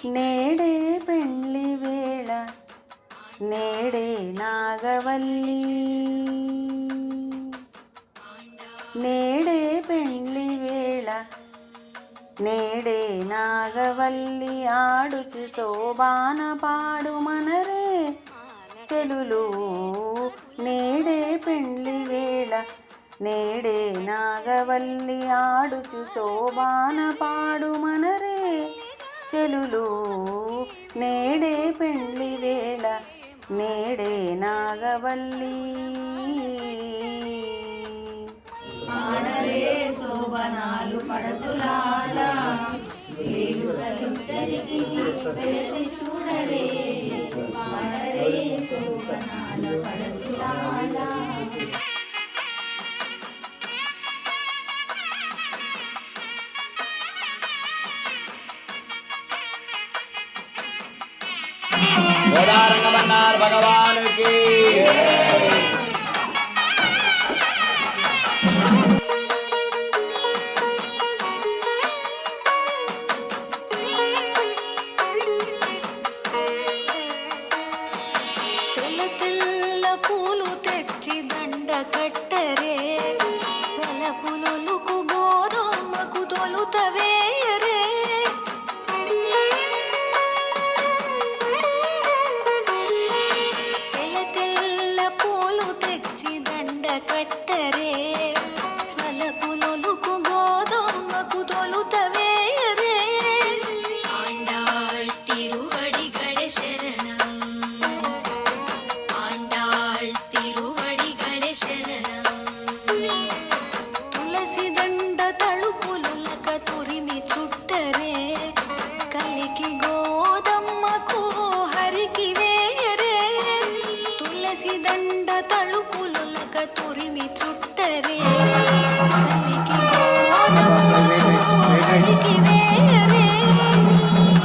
నేడే పెండ్లి వేళ నేడే నాగవల్లి నేడే పెండ్లి వేళ నేడే నాగవల్లి ఆడుచు శోభాన పాడు మనరే చెలులు నేడే పెండ్లి వేళ నేడే నాగవల్లి ఆడుచు శోభాన పాడు మనరే చెలులు నేడే పెండ్లి వేళ నేడే నాగవల్లి ఆడరే శోభనాలు పడతులాల వేడుకలుద్దరికి వెలసి చూడరే ఆడరే శోభనాల పడతులాల గోదారంగమన్నార్ భగవానుకి తెల్ల తెల్ల పూలు తెచ్చి దండ కట్టరే వెలపులొలుకు గోధుమకు తొలుతవేయరే తెల్ల తెల్ల పూలు తెచ్చి దండ కట్టరే వెలపులొలుకు గోధుమకు తొలుతవేయరే ఆండాళ్ తిరువడిగళె శరణం ఆండాళ్ తిరువడిగళె శరణం తులసి దండ తళుకులులక తురిమి చుట్టరే కలికి గోదమ్మకు హరికి వేయరే తులసి దండ తళుకులులక తురిమి చుట్టరే కలికి గోదమ్మకు హరికి వేయరే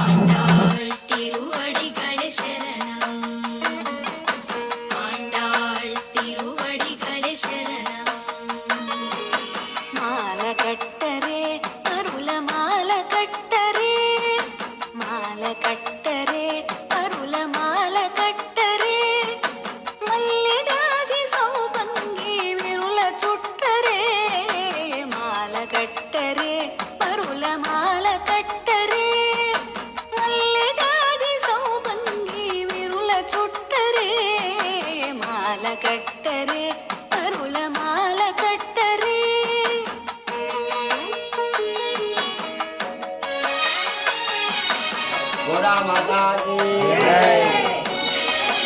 ఆండాళ్ తిరువడిగళె శరణం ఆండాళ్ తిరువడిగళె శరణం మాల కట్టరే అరుల మాల కట్టరే మాల కట్టరే అరుల మాల కట్టరే మల్లెగాజి సౌభంగి విరుల చుట్టరే మాల కట్టరే అరుల మాల కట్టరే మల్లెగాజి సౌభంగి విరుల చుట్టరే మాల కట్టరే అరుల మాల కట్టరే గోదామాతాకి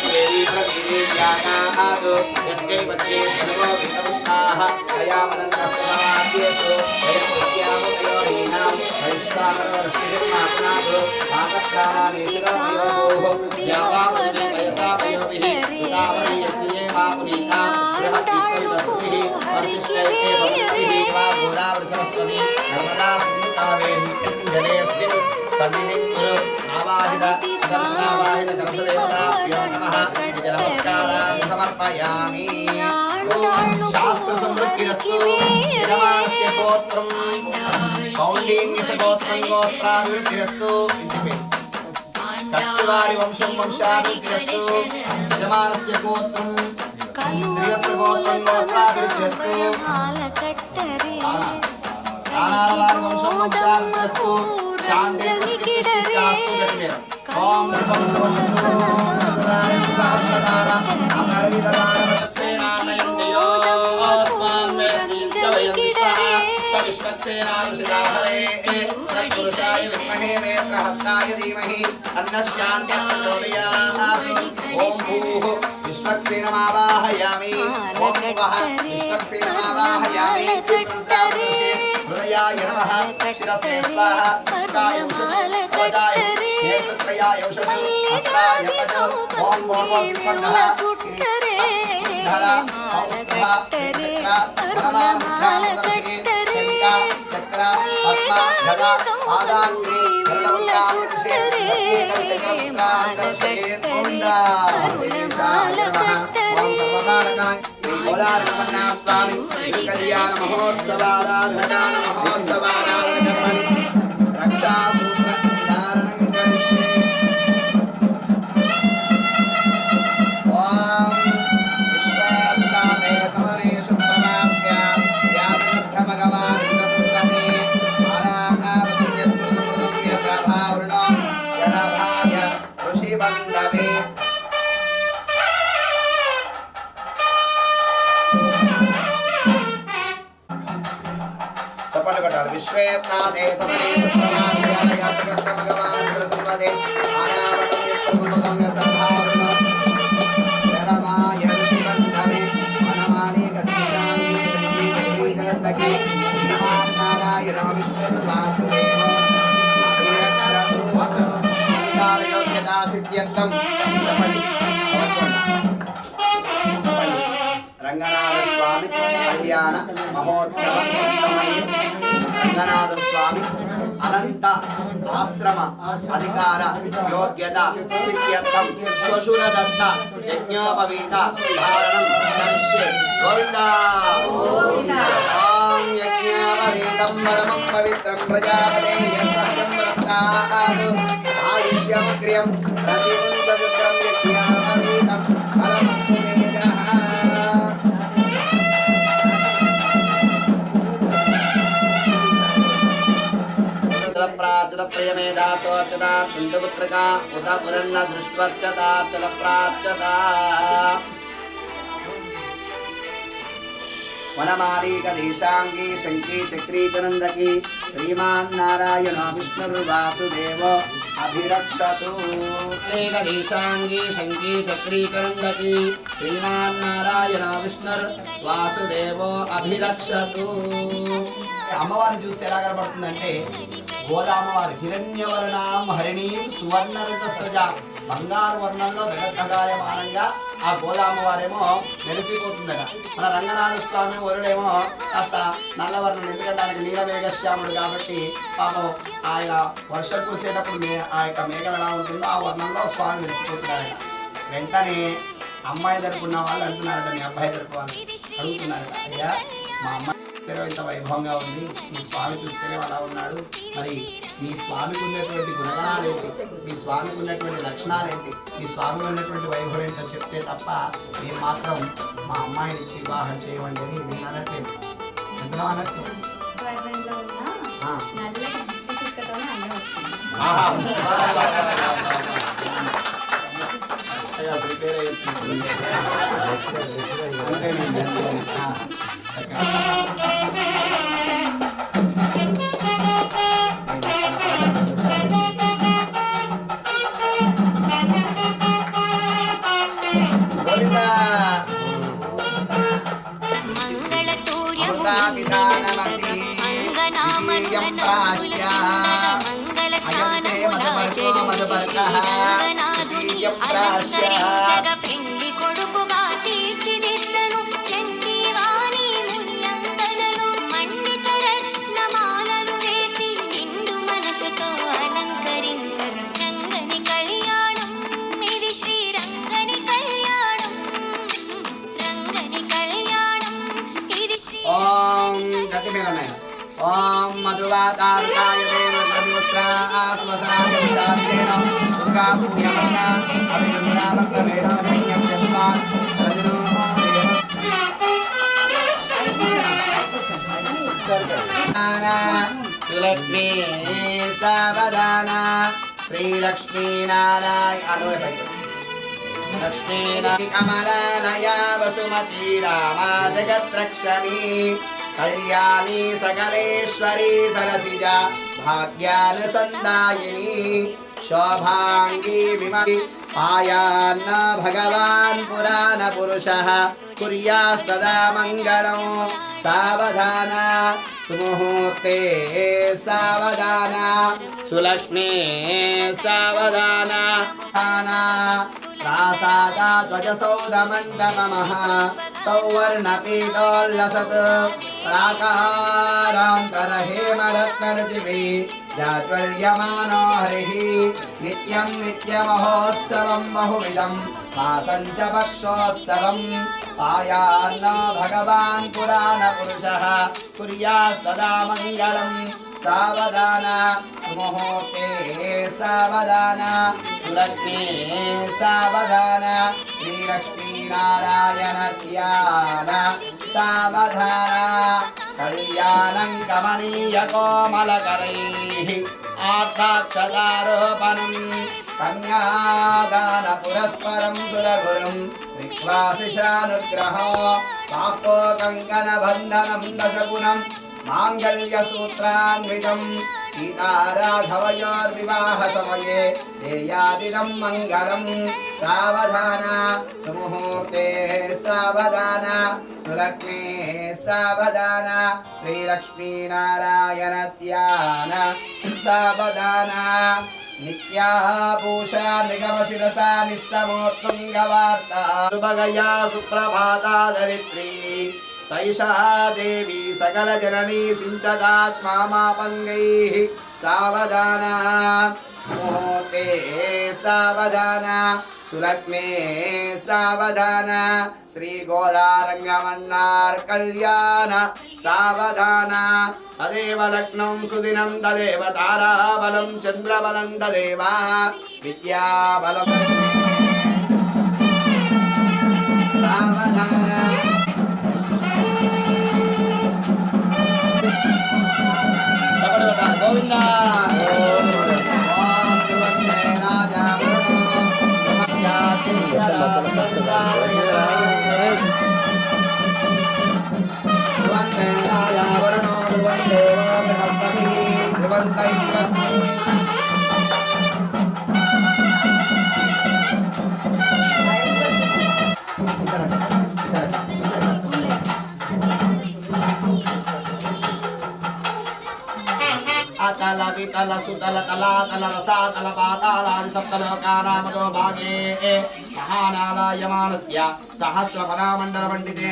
దేవి ప్రతిదేవ్యానాదో యస్కై పత్రే సర్వో వినపుష్టాః దయావదంతస్వాద్యేషు దయముద్యాముదయోహీనాం హరిష్టామరో రశ్మిర్మాప్నాదో ఆకత్రాణేశిరోయోగోః యావావృదే వయసావయోభిః ఉదావరీయజ్ఞే మాపునీతాం బృహద్విశ్వవిదస్మిః వర్షిష్ఠైతే భవద్భిః వా గోదావరి సరస్వతి నర్మదా సింధు కావేరీ జలేऽస్మిన్ సన్నిధిం కురు ఆవాహిత దర్శనావాహిత కలశదేవతాభ్యో నమః ఇతి నమస్కారాన్ని సమర్పయామి. ఓం శాస్త్ర సమృద్ధిరస్తు. యజమానస్య గోత్రం కౌండిన్యస్య గోత్రం గోత్రాభివృద్ధిరస్తు. ఇంటి పేరు కక్షివారి వంశం వంశాభివృద్ధిరస్తు. యజమానస్య గోత్రం శ్రీవత్స గోత్రం గోత్రాభివృద్ధిరస్తు. కానాలవారి వంశం వంశాభివృద్ధిరస్తు. శాంతి శాస్తు గతిమేర. ఓం శుభం శుభమస్తు. సదారం సహస్రదారం అమరవిదదారం సేనానయందియో ఆత్మాన్ మే శ్రీద్యవయం స్వః సవిష్ణక్సేనానుషిదాహవే తత్పురుషాయ విద్మహే మేత్రహస్తాయ ధీమహి తన్నశ్శాంత్యః ప్రచోదయాత్. ఓం భూః విష్ణక్సేనమావాహయామి. ఓం భువః విష్ణక్సేనమావాహయామి. రుద్రాభిషేకే హృదయాయ నమః. శిరసే స్వాహ. హస్తాయ ఔషధి కవచాయ నేత్రత్రయాయ ఔషధి హస్తాయ పశు. ఓం భూర్భువః స్వః. ధర ఔషధ చక్ర పరమానుగ్రహముదర్శి శంఖ చక్ర పద్మ గద పాదాగ్రి గరుడవక్రాదర్శి ప్రత్యేకం చక్రపుత్రాదర్శయేత్ గోవింద. శ్రీశాయ నమః. ఓం సర్వకారకాయ శ్రీ గోదావరిమన్నార్ స్వామి కళ్యాణ మహోత్సవారాధన మహోత్సవారాధన రక్షా సూత్ర ధారణం కరిష్యే. చప్పట్లు కొట్టాలి. విశ్వేత్నాథే సమనే సుప్రమాశ్యాయ యాతకస్త భగవాన్ సరస్వతే ఆనావతం యత్పురుషం యసంభావన యరమాయ ఋషిబంధవే మనమాని గతిశాంగి సంగీతీ జగత్తకి నారాయణ విష్ణు వాసుదేవ అభిరక్షతు అధికారయోగ్యతా సిద్ధ్యర్థం చెప్పండి. రంగనాథ స్వామి కళ్యాణ మహోత్సవ సమయం రంగనాథ స్వామి అనంత ఆశ్రమ అధికార యోగ్యత సిద్ధ్యర్థం శ్వశురదత్త యజ్ఞోపవీత ధారణం కరిష్యే. గోవిందా ఓం యజ్ఞోపవీతం పరమం పవిత్రం ప్రజాపతే యత్సహజం ప్రస్తాదు ఆయుష్యమగ్ర్యం ప్రతిమునిపవిత్రం యజ్ఞోపవీతం పరమస్తు తేజః. ప్రాచత ప్రియమేధాసోర్చత కుందపుత్రకా ఉత పురన్న దృష్ట్వర్చతార్చత ప్రాచత వనమాలీకదేశాంగీ శంకీ చక్రీ చనందకీ శ్రీమాన్నారాయణ విష్ణుర్వాసుదేవో అభిరక్షతు. ఏకదేశాంగీ శంకీ చక్రీ చనందకీ శ్రీమాన్నారాయణ విష్ణుర్వాసుదేవో అభిరక్షతు. అమ్మవారిని చూస్తే ఎలా కనబడుతుందంటే గోదామవారు హిరణ్యవర్ణాం హరిణీం సువర్ణరతస్రజ బంగారు వర్ణంలో జగద్భగాయమానంగా ఆ గోదామవారేమో మెరిసిపోతుందట. మన రంగనాథ స్వామి వరుడేమో కాస్త నల్లవర్ణం, ఎందుకంటే ఆయనకి నీలమేఘశ్యాముడు కాబట్టి పాపం ఆయన వర్షం కురిసేటప్పుడు ఆ యొక్క మేఘం ఎలా ఉంటుందో ఆ వర్ణంలో స్వామి మెరిసిపోతున్నారట. వెంటనే అమ్మాయి తరపున్న వాళ్ళు అంటున్నారట, మీ అబ్బాయి తరపు వాళ్ళు అడుగుతున్నారట, అయ్యా మా అమ్మాయి ఇంత వైభవంగా ఉంది, మీ స్వామి చూస్తేనే అలా ఉన్నాడు, మరి మీ స్వామికి ఉన్నటువంటి గుణగణాలు ఏంటి, మీ స్వామికి ఉన్నటువంటి లక్షణాలు ఏంటి, మీ స్వామికి ఉన్నటువంటి వైభవం ఏంటో చెప్తే తప్ప మేము మాత్రం మా అమ్మాయిని ఇచ్చి వివాహం చేయమండి అని నేను అనట్లేదు. ఎందులో అనట్లేదు ప్రిపేర్ అయ్యి పెండి కొడుకుగా తీర్చిదిద్దను చందీవాణి మునియంగనను మండిత రత్నమాలలు వేసి నిండు మనసుతో అలంకరించరు. రంగని కళ్యాణం ఇది శ్రీరంగని కళ్యాణం, రంగని కళ్యాణం ఇది శ్రీ. ఓం గట్టి మీద ఉన్నాయి. ఓం మధువాతారుకాయ దేవస్వసనాయ విశాఖేన దుర్గా పూయమాన అభిరుద్రామస్తమేన యజ్ఞం యస్మాత్ రజనో సులక్ష్మీ సావధాన శ్రీలక్ష్మీ నారాయణ లక్ష్మీ కమలాలయా వసుమతీ రామా జగత్రక్షణీ కళ్యాణి సకలేశ్వరీ సరసిజా భాగ్యానుసందాయిని శోభాంగీ విమతి పాయాన్న భగవాన్ పురాణ పురుషః కుర్యా సదా మంగళం. సావధాన సుముహూర్తే సావధాన సులక్ష్మీ సావధాన ప్రాసాదా ధ్వజసౌధమండపమః సౌవర్ణపీతోల్లసత్ ప్రాకారాంతరహేమరత్నరచిభి జాత్వల్యమానో హరిః నిత్యం నిత్యమహోత్సవం బహువిధం మాసం చ పక్షోత్సవం. పాయాన్నో భగవాన్ పురాణ పురుషః కుర్యా సదా మంగళం. సావధాన సుముహూర్తే సావధాన సులక్ష్మీ సావధాన శ్రీలక్ష్మీనారాయణ ధ్యాన సావధాన. కళ్యాణం కమనీయ కోమలకరైః ఆర్తాక్షదారోపణం కన్యాదాన పురస్పరం సురగురుం రిక్వాసిషానుగ్రహో వాక్కో కంకణ బంధనం దశగుణం माङ्गल्यसूत्रान्वितं सीताराघवयोर्विवाहसमये देयादिदं मङ्गलं सावधान सुमुहूर्ते सावधान सुलक्ष्मी सावधान श्रीलक्ष्मीनारायण ध्यान सावधान नित्याः पूषा निगमशिरसा निस्समोत्तुङ्गवार्ता सुभगया सुप्रभाता धरित्री सैषा देवी सकलजननी सिञ्चदात्मामापङ्गैः सावधान मुहूर्ते सावधान सुलग्ने सावधान श्रीगोदारङ्गमन्नार् कल्याण सावधान तदेव लग्नं सुदिनं तदेव ताराबलं चन्द्रबलं तदेव विद्याबलं सावधान गोविंद अतल वितल सुतल तलातल रसातल पातालादि सप्तलोकानामदो भागे महानालायमानस्य सहस्रफलामण्डलमण्डिते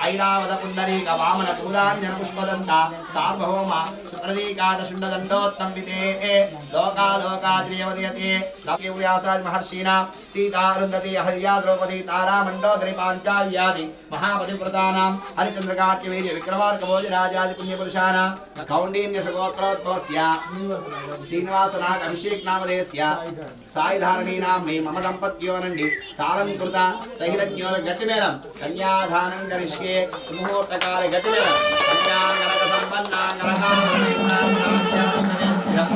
ऐरावत पुण्डरीक वामन पूदाञ्जन पुष्पदन्त सार्वभौम सुप्रदीकाटशुण्डदण्डोत्तम्बिते लोकालोकाद्रियवदयते लक्ष्मीव्यासादि महर्षिणा सीता अरुन्धती अहल्या द्रौपदी तारा मण्डोदरी पाञ्चाल्यादि महापतिव्रतानां हरिचन्द्रकार्तिवीर्य विक्रमार्कभोजराजादि पुण्यपुरुषाणां कौण्डिन्यसगोत्रोद्भवस्य श्रीनिवासनाथ अभिषेक नामधेयस्य साईधारणी नाम्नि मम दम्पत्योनंडि सालंकृत सहिरज्ञोद गट्टिमेलं कन्यादानं करिष्ये सुमुहूर्तकाले गट्टिमेलं कन्यागणक सम्पन्नागणकास्य विष्णुवेभ्यः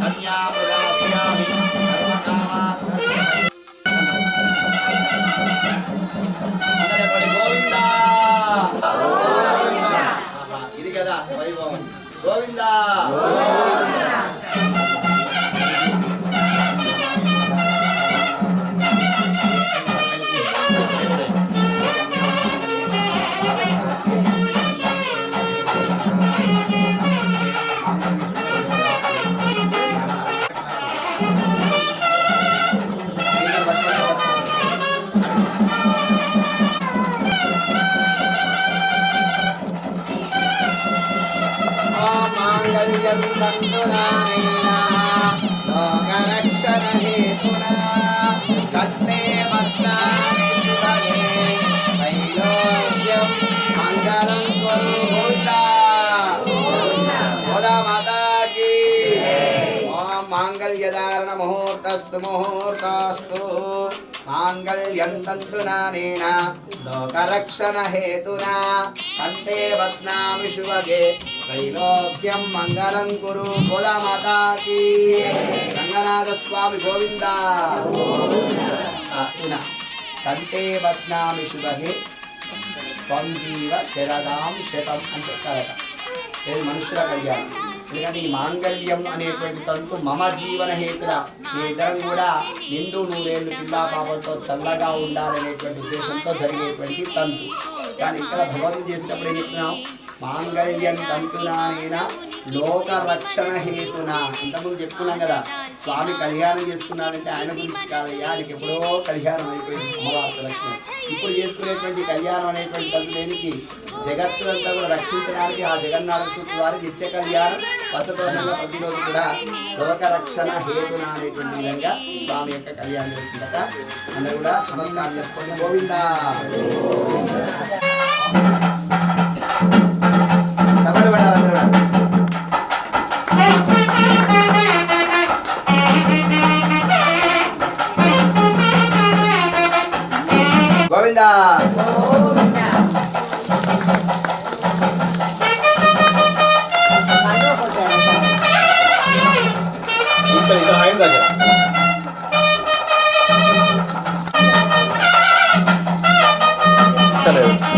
कन्या प्रदास्यामि सर्वकामा వైభవం గోవింద लोकरक्षण हेतुना कंठे बध्नामि शुभगे त्रैलोक्यं मंगलं कुरु गोविंदा माता की ओम मांगल्यधारण मुहूर्तस्तु मुहूर्तस्तु मांगल्यं तन्तुनानेन लोकरक्षण हेतुना कंठे बध्नामि शुभगे त्रैलोक्यं मंगलं कुरु गोदा माता की रंगनाथ स्वामी गोविंदा कंठे बध्नामि शुभगे त्वं जीव शरदां शतं అని చెప్తారట. ఇది మనుషుల కళ్యాణం. ఎందుకంటే ఈ మాంగళ్యం అనేటువంటి తంతు మమ జీవన హేతుల మీ ఇద్దరం కూడా నిండు నూరేళ్ళు పిల్లా పాపలతో చల్లగా ఉండాలనేటువంటి ఉద్దేశంతో జరిగేటువంటి తంతు. కానీ ఇక్కడ భగవంతుడు చేసేటప్పుడు ఏం చెప్తున్నాం? మాంగళ్యం తంతునానేన లోక రక్షణ హేతున. ఇంతకుముందు చెప్పుకున్నాం కదా, స్వామి కళ్యాణం చేసుకున్నాడంటే ఆయన గురించి కాదయ్యా, ఆయనకి ఎప్పుడో కళ్యాణం అయిపోయింది అమ్మవారితో లక్ష్మి. ఇప్పుడు చేసుకునేటువంటి కళ్యాణం అనేటువంటి తంతు దేనికి? జగత్తులంతా కూడా రక్షించడానికి ఆ జగన్నాథ సూత్ర ద్వారా నిత్య కళ్యాణం పచ్చతోరణంగా ప్రతిరోజు కూడా లోక రక్షణ హేతున అనేటువంటి విధంగా స్వామి యొక్క కళ్యాణం జరుగుతుందట. అందరూ కూడా నమస్కారం చేసుకోండి. గోవిందా చప్పట్లు పడాలి అందరూ కూడా. గోవిందా Hello.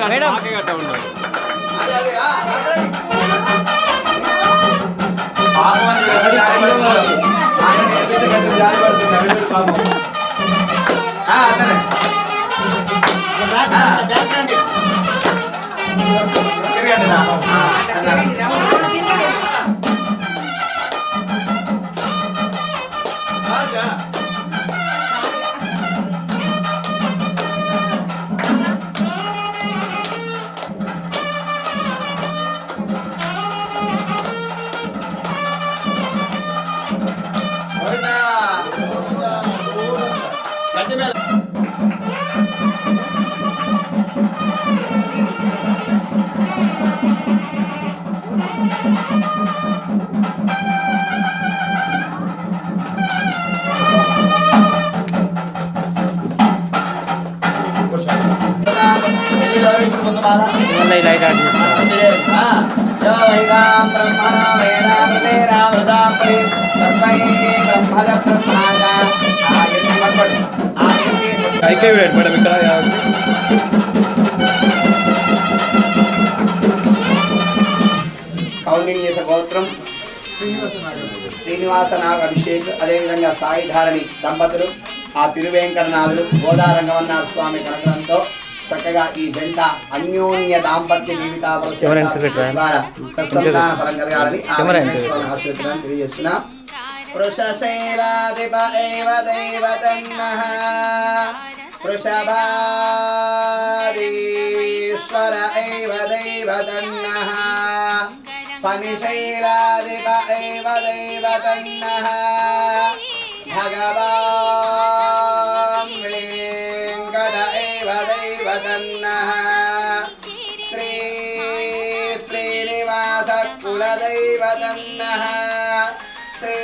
మేడం ఇక్కడ కౌండిన్యస గోత్రం శ్రీనివాస నాగ అభిషేక్, అదేవిధంగా సాయి ధారణి దంపతులు, ఆ తిరువేంకటనాథులు, గోదారంగమన్నాథ స్వామి కనకరంతో చక్కగా ఈ జంట అన్యోన్య దాంపత్య జీవితావసర ద్వారా సత్సంతాన ఫలం కలగాలని ఆ వెంకటేశ్వర ఆశీర్వాదాలను తెలియజేస్తున్నా. వృషశైలాధిప ఏవ దైవతన్నః వృషభాదీశ్వర ఏవ దైవతన్నః ఫణిశైలాధిప ఏవ దైవతన్నః భగవాన్ వెంకట ఏవ దైవతన్నః శ్రీ శ్రీనివాస కులదైవతన్నః శ్రీ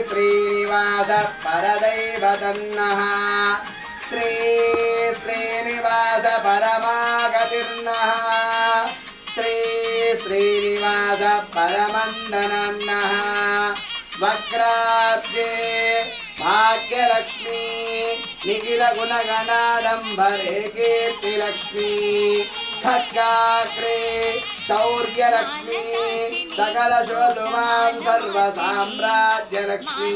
శ్రీనివాస పరదైవతన్నః శ్రీ శ్రీనివాస పరమాగతిర్నః శ్రీ శ్రీనివాస పరమందనన్నః వక్రాబ్జే భాగ్యలక్ష్మీ నిఖిల గుణగణాడంబరే కీర్తిలక్ష్మీ ఖడ్గాగ్రే శౌర్యలక్ష్మీ సకల శోధుమాం సర్వసామ్రాజ్యలక్ష్మీ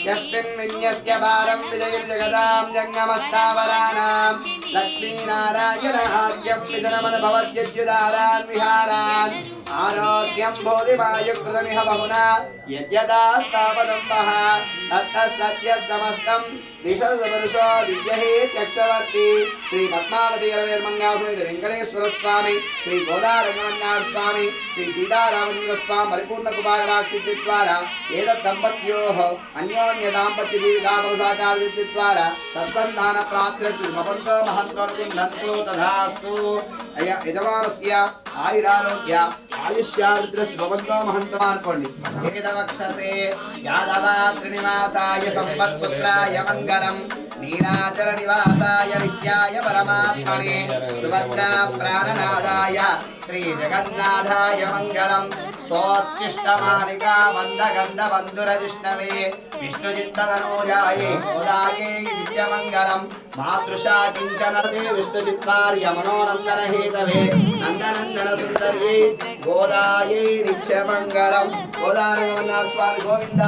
యస్మిన్ విన్యస్య భారం విజయజగదాం జంగమస్తావరాణాం లక్ష్మీనారాయణ ఆర్యం విధనమనుభవద్యుదారాన్ విహారాన్ ఆరోగ్యం భోధిమాయుకృతమిహ బహునా యద్యదాస్తాపదంబః తత్తస్సత్య సమస్తం దిశో దివ్యహేత్యక్షవర్తి శ్రీ పద్మావతి గలవేర్మంగాసుని వెంకటేశ్వర స్వామి, శ్రీ గోదారంగమన్నాథ స్వామి, శ్రీ సీతారామచంద్ర స్వామి పరిపూర్ణ కృపాకటాక్షిద్ధి ద్వారా ఏతద్ దంపత్యోః అన్యోన్య దాంపత్య జీవితావసాకార సిద్ధి ద్వారా సత్సంతాన ప్రాప్తిరస్తు మపంతో మహంతోర్గుండంతో తథాస్తు. యజమానస్య ఆయురారోగ్య ఆయుష్యావృద్ధిరస్తు భవంతో మహంతో అనుకోండి. ఏదవక్షసే యాదవ త్రినివాసాయ సంపత్పుత్రాయ మంగళం నీలాచల నివాసాయ నిత్యాయ పరమాత్మనే సుభద్రా ప్రాణనాదాయ శ్రీ జగన్నాథాయ మంగళం. సోచ్చిష్టమాలికా వందగంధ బంధురజిష్ణవే విష్ణుచిత్తనూజాయే గోదాయే నిత్యమంగళం. మాతృషా కించన విష్ణుచిత్తార్య మనోనందన హేతవే నందనందన సుందర్యే గోదాయే నిత్యమంగళం. గోదారంగమన్నాథ స్వామి గోవింద.